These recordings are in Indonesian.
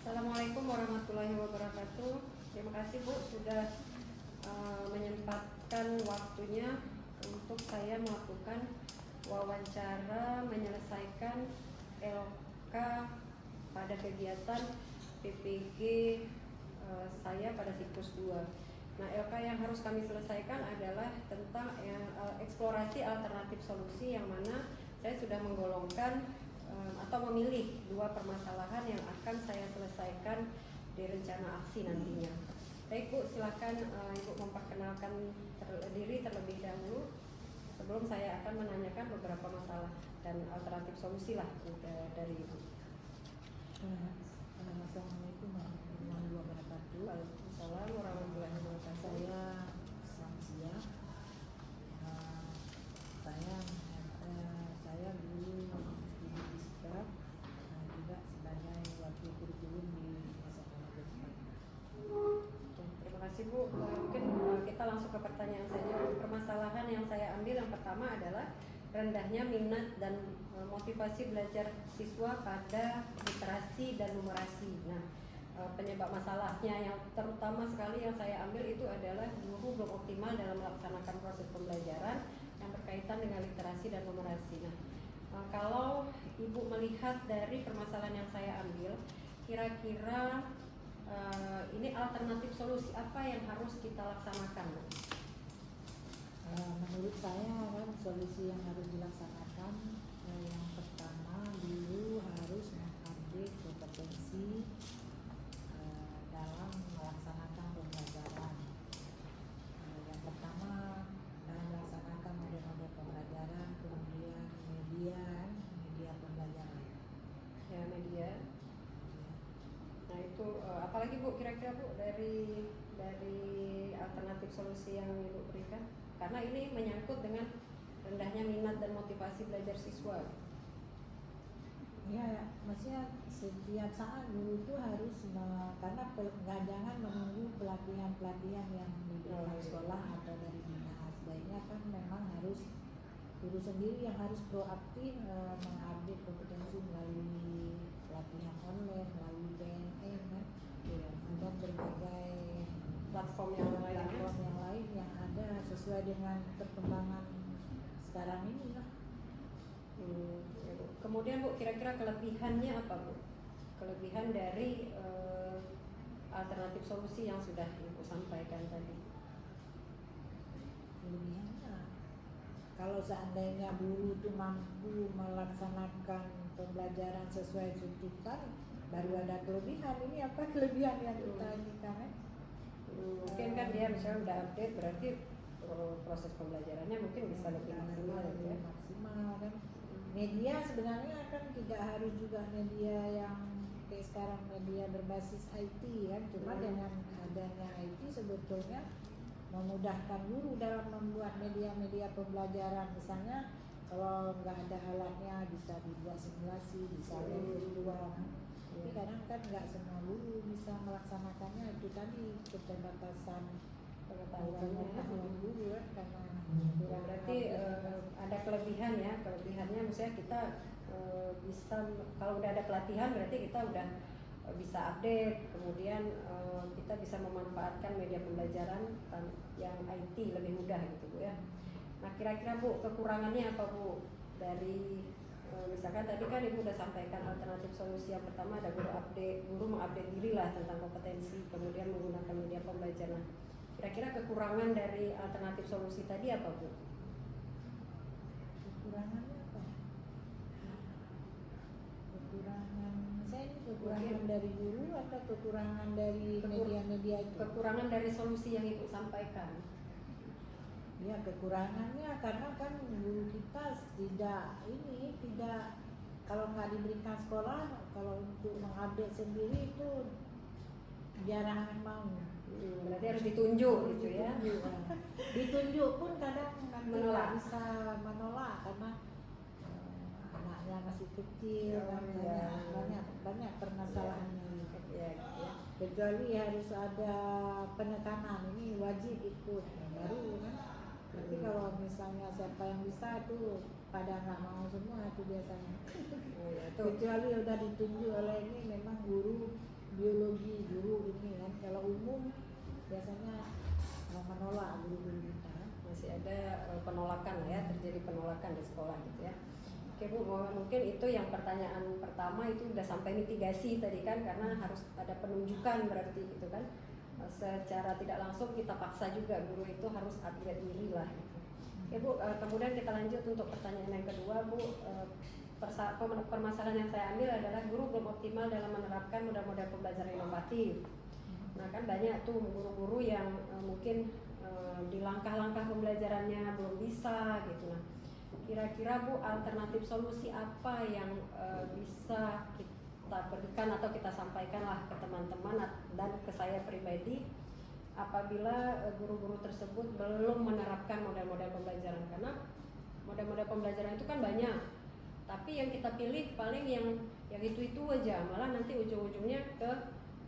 Assalamualaikum warahmatullahi wabarakatuh. Terima kasih Bu sudah menyempatkan waktunya untuk saya melakukan wawancara menyelesaikan LK pada kegiatan PPG saya pada siklus 2. Nah, LK yang harus kami selesaikan adalah tentang eksplorasi alternatif solusi, yang mana saya sudah menggolongkan atau memilih dua permasalahan yang akan saya selesaikan di rencana aksi nantinya. Baik Bu, silakan Ibu memperkenalkan diri terlebih dahulu sebelum saya akan menanyakan beberapa masalah dan alternatif solusi lah dari Ibu. Assalamualaikum warahmatullahi wabarakatuh. Waalaikumsalam warahmatullahi wabarakatuh. Saya Samsia. Saya dulu studi fisika, juga sebagai wakil kurikulum di SMA Negeri. Terima kasih Bu. Mungkin kita langsung ke pertanyaan saja. Permasalahan yang saya ambil yang pertama adalah rendahnya minat dan motivasi belajar siswa pada literasi dan numerasi. Nah, penyebab masalahnya yang terutama sekali yang saya ambil itu adalah guru belum optimal dalam melaksanakan proses pembelajaran yang berkaitan dengan literasi dan numerasi. Nah, kalau Ibu melihat dari permasalahan yang saya ambil, kira-kira ini alternatif solusi apa yang harus kita laksanakan? Menurut saya kan solusi yang harus dilaksanakan, yang pertama dulu harus mengupdate kompetensi dalam melaksanakan pembelajaran. Yang pertama dalam melaksanakan model-model pembelajaran, kemudian media pembelajaran. Ya, media. Nah itu apalagi Bu kira-kira Bu dari alternatif solusi yang Ibu berikan? Karena ini menyangkut dengan rendahnya minat dan motivasi belajar siswa. Ya, maksudnya setiap saat guru itu harus karena jangan menunggu pelatihan yang diberikan sekolah atau dari dinas. Sebaiknya kan memang harus guru sendiri yang harus proaktif mengupdate kompetensi melalui pelatihan online, melalui PNM kan, dan berbagai Platform yang lain yang ada sesuai dengan perkembangan sekarang ini lah. Ya, Bu. Kemudian Bu, kira-kira kelebihannya apa Bu? Kelebihan dari alternatif solusi yang sudah Ibu sampaikan tadi. Kelebihannya, kalau seandainya guru itu mampu melaksanakan pembelajaran sesuai tuntutan, baru ada kelebihan. Ini apa kelebihan yang kita inginkan? Mungkin kan dia misalnya udah update, berarti proses pembelajarannya mungkin bisa lebih maksimal ya. Maksimal kan. Media sebenarnya kan tidak harus juga media yang kayak sekarang media berbasis IT kan, cuma dengan adanya IT sebetulnya memudahkan guru dalam membuat media-media pembelajaran. Misalnya kalau nggak ada alatnya bisa dibuat simulasi, bisa virtual kan. Tapi kadang kan nggak semua guru bisa melaksanakannya, itu tadi keterbatasan pengetahuan guru kan, karena berarti ada kelebihan ya. Kelebihannya misalnya kita bisa, kalau udah ada pelatihan berarti kita udah bisa update, kemudian kita bisa memanfaatkan media pembelajaran yang IT lebih mudah gitu Bu ya. Nah kira-kira Bu kekurangannya apa Bu dari misalkan tadi kan Ibu udah sampaikan alternatif solusi yang pertama ada guru mengupdate diri lah tentang kompetensi, kemudian menggunakan media pembelajaran. Kira-kira kekurangan dari alternatif solusi tadi apa Bu? Kekurangannya apa? Kekurangan dari guru atau kekurangan dari media-media itu? Kekurangan dari solusi yang Ibu sampaikan. Ya, kekurangannya karena kan guru kita tidak kalau nggak diberikan sekolah, kalau untuk mengupdate sendiri itu jarang mau. Berarti harus ditunjuk gitu ya. Ditunjuk pun kadang menolak. Bisa menolak karena anaknya masih kecil, banyak permasalahannya. Ya. Kecuali harus ada penekanan, ini wajib ikut, baru kan. Tapi kalau misalnya siapa yang bisa tuh pada nggak mau semua itu biasanya. Kecuali udah ditunjuk oleh ini memang guru biologi guru ini kan, kalau umum biasanya menolak guru-guru kita kan. Masih ada penolakan lah ya, terjadi penolakan di sekolah gitu ya. Oke Bu, mungkin itu yang pertanyaan pertama itu udah sampai mitigasi tadi kan, karena harus ada penunjukan berarti gitu kan. Secara tidak langsung kita paksa juga guru itu harus upgrade diri lah gitu. Oke Bu, kemudian kita lanjut untuk pertanyaan yang kedua Bu. Permasalahan yang saya ambil adalah guru belum optimal dalam menerapkan model-model pembelajaran inovatif. Nah kan banyak tuh guru-guru yang mungkin di langkah-langkah pembelajarannya belum bisa gitu. Nah kira-kira Bu, alternatif solusi apa yang bisa kita berikan atau kita sampaikan lah ke teman-teman dan ke saya pribadi apabila guru-guru tersebut belum menerapkan model-model pembelajaran, karena model-model pembelajaran itu kan banyak, tapi yang kita pilih paling yang itu aja, malah nanti ujung-ujungnya ke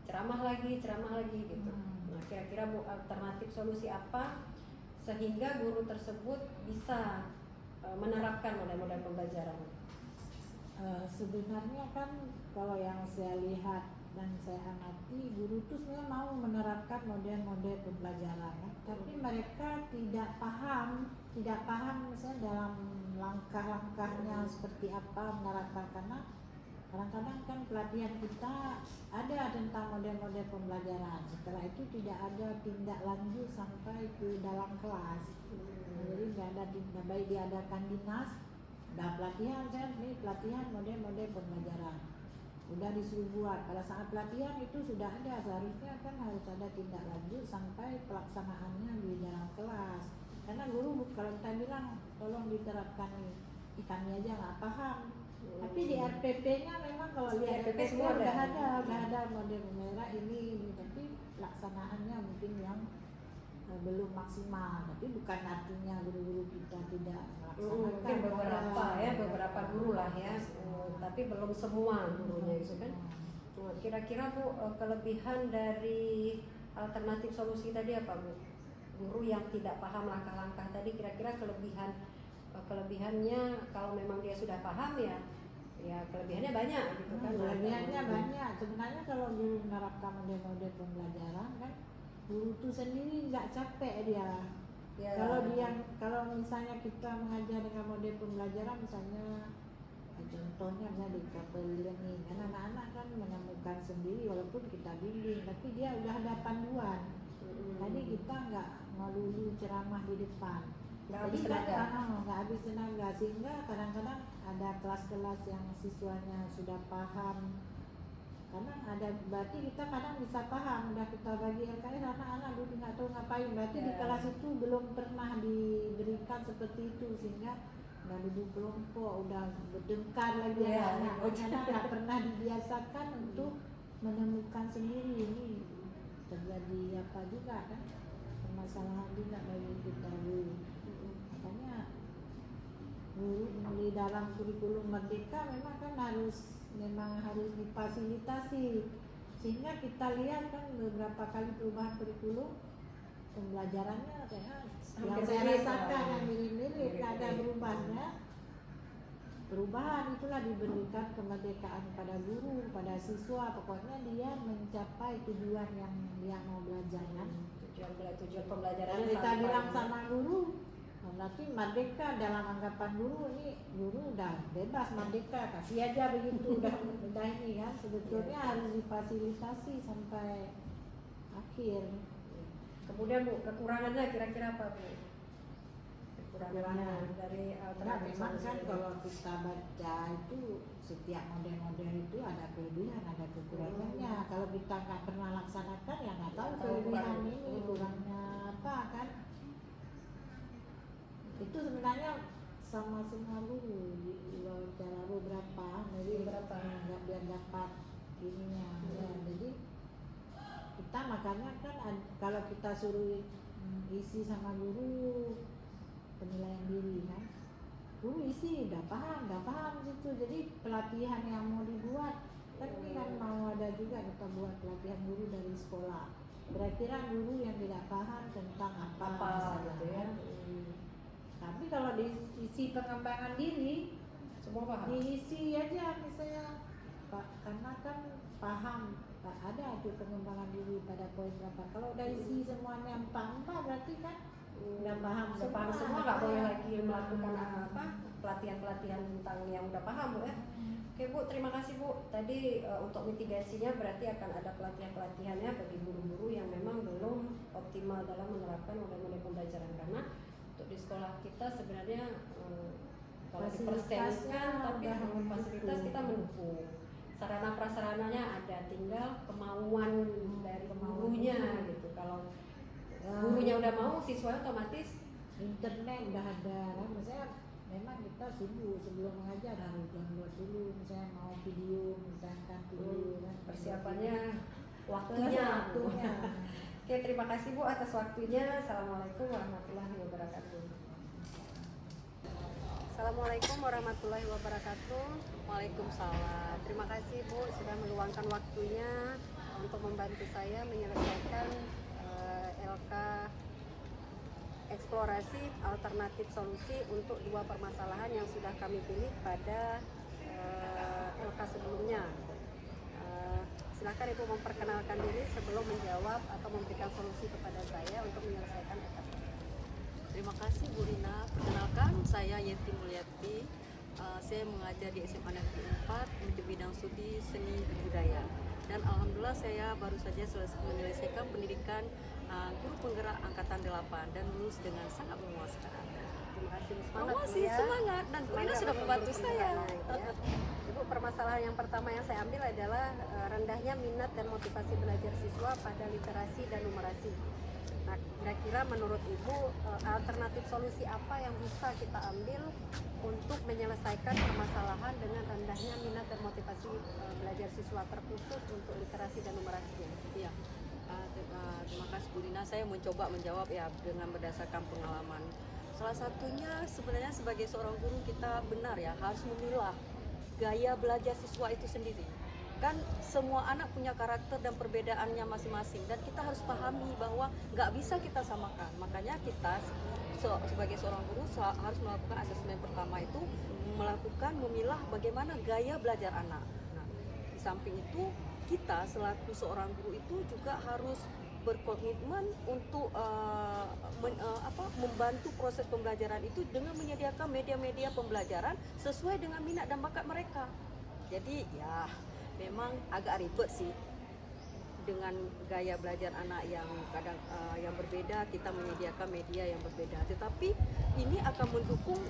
ceramah lagi gitu. Nah kira-kira Bu, alternatif solusi apa sehingga guru tersebut bisa menerapkan model-model pembelajaran? Sebenarnya kan kalau yang saya lihat dan saya amati, guru itu sebenarnya mau menerapkan model-model pembelajaran kan? Tapi mereka tidak paham misalnya dalam langkah-langkahnya seperti apa menerapkan, karena kadang-kadang kan pelatihan kita ada tentang model-model pembelajaran, setelah itu tidak ada tindak lanjut sampai ke dalam kelas. Jadi nggak ada tindak, baik diadakan dinas, udah pelatihan kan, ini pelatihan model-model pembelajaran, udah disuruh buat, pada saat pelatihan itu sudah ada, seharusnya kan harus ada tindak lanjut sampai pelaksanaannya di dalam kelas. Karena guru kalau kita bilang tolong diterapkan nih, kami aja nggak paham. Tapi di RPP-nya memang kalau di RPP semua udah ada model merah ini, tapi pelaksanaannya mungkin yang belum maksimal. Tapi bukan artinya guru-guru kita tidak melaksanakan. Mungkin beberapa guru lah ya, tapi belum semua gurunya itu kan. Kira-kira Bu, kelebihan dari alternatif solusi tadi apa Bu? Guru yang tidak paham langkah-langkah tadi, kira-kira kelebihannya kalau memang dia sudah paham ya kelebihannya banyak gitu kan. Kelebihannya banyak. Sebenarnya kalau guru menerapkan model-model pembelajaran kan, guru itu sendiri nggak capek dia. Ya. Kalau misalnya kita mengajar dengan model pembelajaran, misalnya contohnya misalnya di couple learning, kan anak-anak kan menemukan sendiri walaupun kita bimbing, tapi dia udah ada panduan. Jadi kita nggak melulu ceramah di depan. Nggak habis tenaga, sehingga kadang-kadang ada kelas-kelas yang siswanya sudah paham, karena ada berarti kita kadang bisa paham, udah kita bagi LKS, anak-anak dulu nggak tahu ngapain, berarti di kelas itu belum pernah diberikan seperti itu, sehingga udah duduk kelompok, udah bertengkar lagi anak-anak, karena nggak pernah dibiasakan untuk menemukan sendiri. Ini terjadi apa juga kan, permasalahan juga bagi kita dulu. Makanya guru di dalam kurikulum Merdeka memang harus difasilitasi, sehingga kita lihat kan beberapa kali perubahan kurikulum pembelajarannya yang saya rasakan yang mirip-mirip, ada perubahan itulah diberikan kemerdekaan pada guru, pada siswa, pokoknya dia mencapai tujuan yang dia mau belajar kan. Tujuan pembelajaran kita bilang sama guru, berarti merdeka dalam anggapan guru, ini guru udah bebas merdeka, kasih aja begitu udah ini kan. Sebetulnya harus difasilitasi sampai akhir. Kemudian Bu, kekurangannya kira-kira apa Bu? Kekurangannya dari alternatif memang kan kalau kita baca itu setiap model-model itu ada kelebihan, ada kekurangannya. Kalau kita nggak pernah laksanakan ya nggak tahu kelebihan ini kurangnya apa kan. Itu sebenarnya sama semua guru di wawancara beberapa, nggak biar dapat ininya. Ya, jadi kita makanya kan kalau kita suruh isi sama guru penilaian diri kan, guru isi udah paham situ. Jadi pelatihan yang mau dibuat kan ini kan mau ada juga kita buat pelatihan guru dari sekolah. Kira-kira guru yang tidak paham tentang apa gitu ya. Tapi kalau diisi pengembangan diri semua paham. Diisi aja misalnya Pak, karena kan paham ada tuh pengembangan diri pada poin 8. Kalau udah isi semuanya 4 berarti kan udah paham semua nggak boleh lagi melakukan pelatihan-pelatihan tentang yang udah paham Bu ya. Oke Bu, terima kasih Bu. Tadi untuk mitigasinya berarti akan ada pelatihan-pelatihannya bagi guru-guru yang memang belum optimal dalam menerapkan model-model pembelajaran, karena untuk di sekolah kita sebenarnya kalau dipersenkan tapi fasilitas kita mendukung, sarana prasarananya ada, tinggal kemauan dari gurunya gitu. Kalau gurunya udah mau, siswa otomatis internet udah ada kan, misalnya memang kita sibuk sebelum mengajar harus download dulu, misalnya mau video misalkan video kan, persiapannya waktunya. Oke, terima kasih Bu atas waktunya. Assalamualaikum warahmatullahi wabarakatuh. Assalamualaikum warahmatullahi wabarakatuh. Waalaikumsalam. Terima kasih Bu sudah meluangkan waktunya untuk membantu saya menyelesaikan LK eksplorasi alternatif solusi untuk 2 permasalahan yang sudah kami pilih pada LK sebelumnya. Silakan Ibu memperkenalkan diri sebelum menjawab atau memberikan solusi kepada saya untuk menyelesaikan LK. Terima kasih Bu Rina. Perkenalkan, saya Yeti Mulyati. Saya mengajar di SMA Negeri 4 untuk bidang studi seni dan budaya. Dan alhamdulillah saya baru saja menyelesaikan pendidikan guru penggerak angkatan 8 dan lulus dengan sangat memuaskan. Terima kasih, Semangat dan Bu Rina sudah membantu saya. Ya. Ibu, permasalahan yang pertama yang saya ambil adalah rendahnya minat dan motivasi belajar siswa pada literasi dan numerasi. Nah, kira-kira menurut Ibu alternatif solusi apa yang bisa kita ambil untuk menyelesaikan permasalahan dengan rendahnya minat dan motivasi belajar siswa, terkhusus untuk literasi dan numerasinya? Iya. Terima kasih Bu Rina. Saya mencoba menjawab ya dengan berdasarkan pengalaman. Salah satunya sebenarnya sebagai seorang guru kita benar ya harus memilah gaya belajar siswa itu sendiri. Kan semua anak punya karakter dan perbedaannya masing-masing, dan kita harus pahami bahwa nggak bisa kita samakan. Makanya kita sebagai seorang guru harus melakukan asesmen pertama itu, melakukan memilah bagaimana gaya belajar anak. Nah, di samping itu kita selaku seorang guru itu juga harus berkomitmen untuk membantu proses pembelajaran itu dengan menyediakan media-media pembelajaran sesuai dengan minat dan bakat mereka. Jadi ya memang agak ribet sih dengan gaya belajar anak yang kadang yang berbeda, kita menyediakan media yang berbeda. Tetapi ini akan mendukung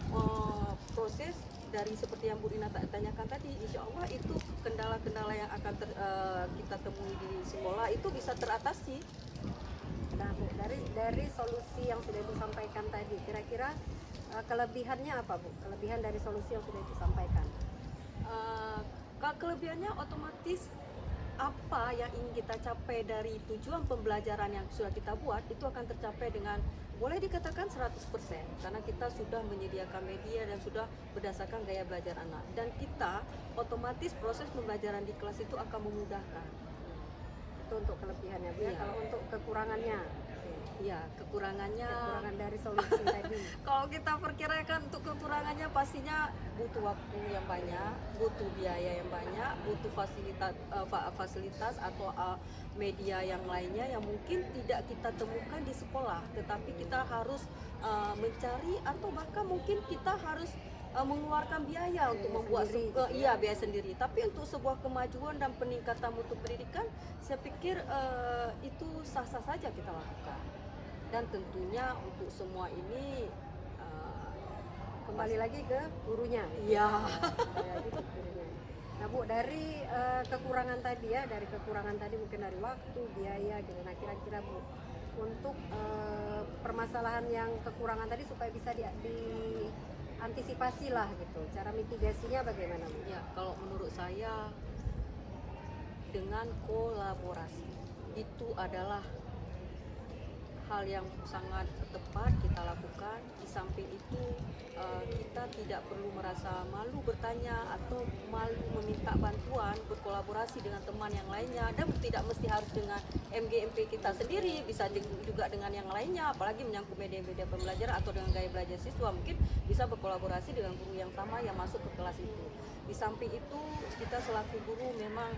proses dari seperti yang Bu Rina tanyakan tadi. Insya Allah itu kendala-kendala yang akan kita temui di sekolah itu bisa teratasi. Nah Bu, dari solusi yang sudah disampaikan tadi, kira-kira kelebihannya apa Bu? Kelebihan dari solusi yang sudah disampaikan? Kelebihannya otomatis apa yang ingin kita capai dari tujuan pembelajaran yang sudah kita buat itu akan tercapai dengan boleh dikatakan 100%, karena kita sudah menyediakan media dan sudah berdasarkan gaya belajar anak, dan kita otomatis proses pembelajaran di kelas itu akan memudahkan. Itu untuk kelebihannya Bu. Iya. Kalau untuk kekurangannya? Ya, kekurangan dari solusi tadi. Kalau kita perkirakan untuk kekurangannya pastinya butuh waktu yang banyak, butuh biaya yang banyak, butuh fasilitas atau media yang lainnya yang mungkin tidak kita temukan di sekolah, tetapi kita harus mencari, atau bahkan mungkin kita harus mengeluarkan biaya untuk membuat biaya sendiri. Tapi untuk sebuah kemajuan dan peningkatan mutu pendidikan, saya pikir itu sah-sah saja kita lakukan. Dan tentunya untuk semua ini kembali lagi ke gurunya. Iya. Nah Bu, dari kekurangan tadi ya, mungkin dari waktu, biaya gitu. Nah kira-kira Bu, untuk permasalahan yang kekurangan tadi supaya bisa diantisipasi lah gitu, cara mitigasinya bagaimana Bu? Ya, kalau menurut saya dengan kolaborasi itu adalah hal yang sangat tepat kita lakukan. Di samping itu kita tidak perlu merasa malu bertanya atau malu meminta bantuan, berkolaborasi dengan teman yang lainnya, dan tidak mesti harus dengan MGMP kita sendiri, bisa juga dengan yang lainnya, apalagi menyangkut media-media pembelajaran atau dengan gaya belajar siswa, mungkin bisa berkolaborasi dengan guru yang sama yang masuk ke kelas itu. Di samping itu kita selaku guru memang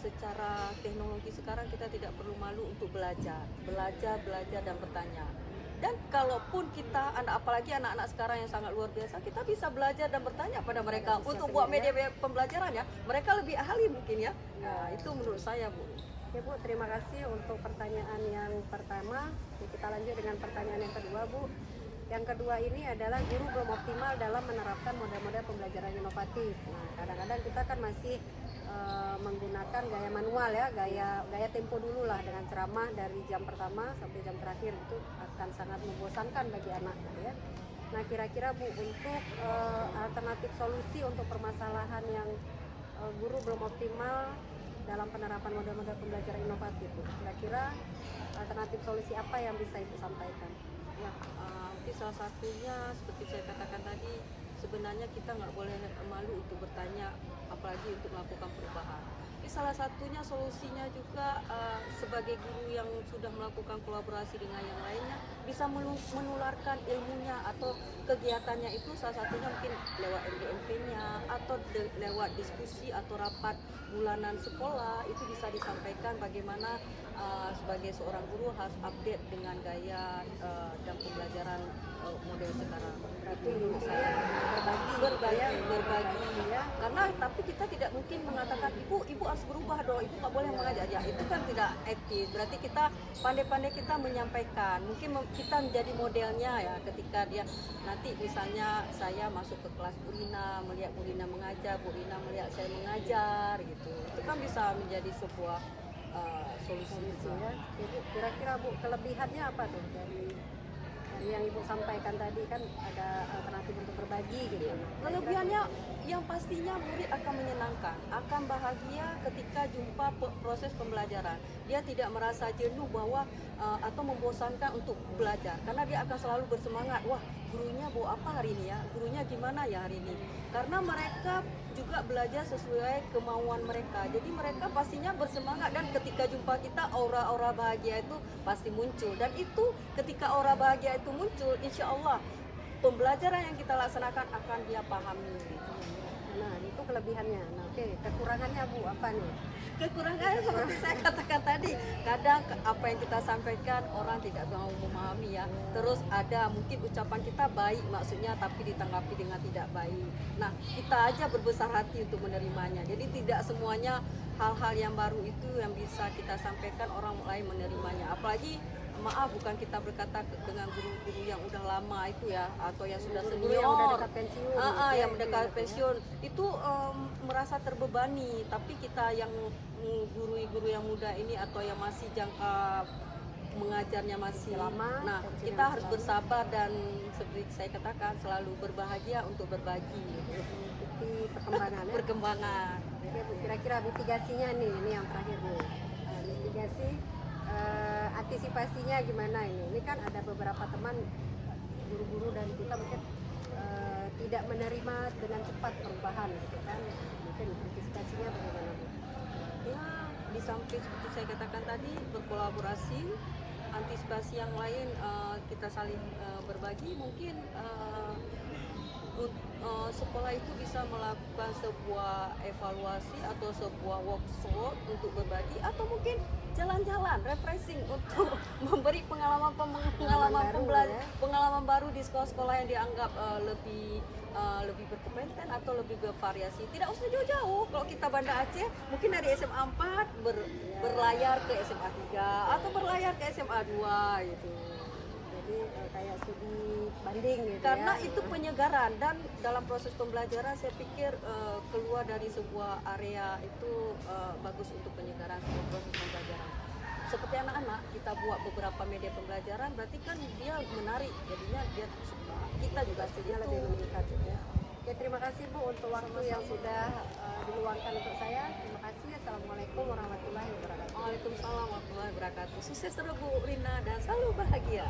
secara teknologi sekarang kita tidak perlu malu untuk belajar dan bertanya. Dan kalaupun kita, apalagi anak-anak sekarang yang sangat luar biasa, kita bisa belajar dan bertanya pada mereka untuk buat media pembelajaran ya. Mereka lebih ahli mungkin ya. Nah, itu menurut saya, Bu. Oke Bu, terima kasih untuk pertanyaan yang pertama. Kita lanjut dengan pertanyaan yang kedua Bu. Yang kedua ini adalah guru belum optimal dalam menerapkan model-model pembelajaran inovatif. Nah, kadang-kadang kita kan masih menggunakan gaya manual ya, gaya tempo dulu lah, dengan ceramah dari jam pertama sampai jam terakhir, itu akan sangat membosankan bagi anak gitu ya. Nah, kira-kira Bu, untuk alternatif solusi untuk permasalahan yang guru belum optimal dalam penerapan model-model pembelajaran inovatif Bu, kira-kira alternatif solusi apa yang bisa Ibu sampaikan? Ya, mungkin salah satunya seperti saya katakan tadi, sebenarnya kita nggak boleh malu untuk bertanya, apalagi untuk melakukan perubahan. Ini salah satunya solusinya juga sebagai guru yang sudah melakukan kolaborasi dengan yang lainnya, bisa menularkan ilmunya atau kegiatannya itu, salah satunya mungkin lewat MDMP-nya atau lewat diskusi atau rapat bulanan sekolah. Itu bisa disampaikan bagaimana sebagai seorang guru harus update dengan gaya dan pembelajaran model sekarang. Berarti saya berbagi ya. Karena tapi kita tidak mungkin mengatakan ibu harus berubah dong, ibu nggak boleh mengajar ya, itu kan tidak etis. Berarti kita pandai-pandai kita menyampaikan, mungkin kita menjadi modelnya ya, ketika dia nanti misalnya saya masuk ke kelas Bu Rina, melihat Bu Rina mengajar, Bu Rina melihat saya mengajar gitu, itu kan bisa menjadi sebuah solusi ya. Jadi kira-kira Bu, kelebihannya apa tuh dari yang Ibu sampaikan tadi, kan ada alternatif untuk berbagi gitu. Kelebihannya yang pastinya murid akan menyenangkan, akan bahagia ketika jumpa proses pembelajaran. Dia tidak merasa jenuh bahwa atau membosankan untuk belajar, karena dia akan selalu bersemangat. Wah, gurunya bawa apa hari ini ya? Gurunya gimana ya hari ini? Karena mereka juga belajar sesuai kemauan mereka. Jadi mereka pastinya bersemangat, dan ketika jumpa kita aura-aura bahagia itu pasti muncul. Dan itu ketika aura bahagia itu muncul, insya Allah pembelajaran yang kita laksanakan akan dia pahami. Nah, itu kelebihannya. Nah, oke, kekurangannya Bu apa nih? Kekurangannya seperti saya katakan tadi, kadang apa yang kita sampaikan orang tidak mau memahami ya. Terus ada mungkin ucapan kita baik maksudnya, tapi ditanggapi dengan tidak baik. Nah, kita aja berbesar hati untuk menerimanya. Jadi tidak semuanya hal-hal yang baru itu yang bisa kita sampaikan orang lain menerimanya. Apalagi maaf, bukan kita berkata dengan guru-guru yang udah lama itu ya, atau yang sudah senior, yang udah dekat pensiun, yang mendekat pensiun itu merasa terbebani. Tapi kita yang guru-guru yang muda ini atau yang masih jangka mengajarnya masih lama, nah kita harus bersabar dan seperti saya katakan selalu berbahagia untuk berbagi. Mengikuti perkembangan. Perkembangan. Oke Bu, kira-kira mitigasinya nih, ini yang terakhir Bu. Mitigasi antisipasinya gimana ini? Ini kan ada beberapa teman guru-guru dan kita mungkin tidak menerima dengan cepat perubahan gitu kan. Mungkin antisipasinya bagaimana Bu? Ya, di samping seperti saya katakan tadi, berkolaborasi, antisipasi yang lain kita saling berbagi. Mungkin sekolah itu bisa melakukan sebuah evaluasi atau sebuah workshop untuk berbagi, atau mungkin jalan-jalan refreshing untuk memberi pengalaman baru di sekolah-sekolah yang dianggap lebih berkompeten atau lebih bervariasi. Tidak usah jauh-jauh. Kalau kita Banda Aceh, mungkin dari SMA 4 berlayar ke SMA 3 atau berlayar ke SMA 2 gitu. Jadi kayak studi banding gitu. Karena ya. itu penyegaran, dan dalam proses pembelajaran saya pikir keluar dari sebuah area itu bagus untuk penyegaran sebuah proses pembelajaran. Seperti anak-anak, kita buat beberapa media pembelajaran, berarti kan dia menarik, jadinya dia suka. Kita juga pastinya lebih meningkat ya. Oke, terima kasih Bu untuk waktu yang sudah diluangkan untuk saya. Terima kasih. Assalamualaikum warahmatullahi wabarakatuh. Waalaikumsalam warahmatullahi wabarakatuh. Sukses terus Bu Rina dan selalu bahagia.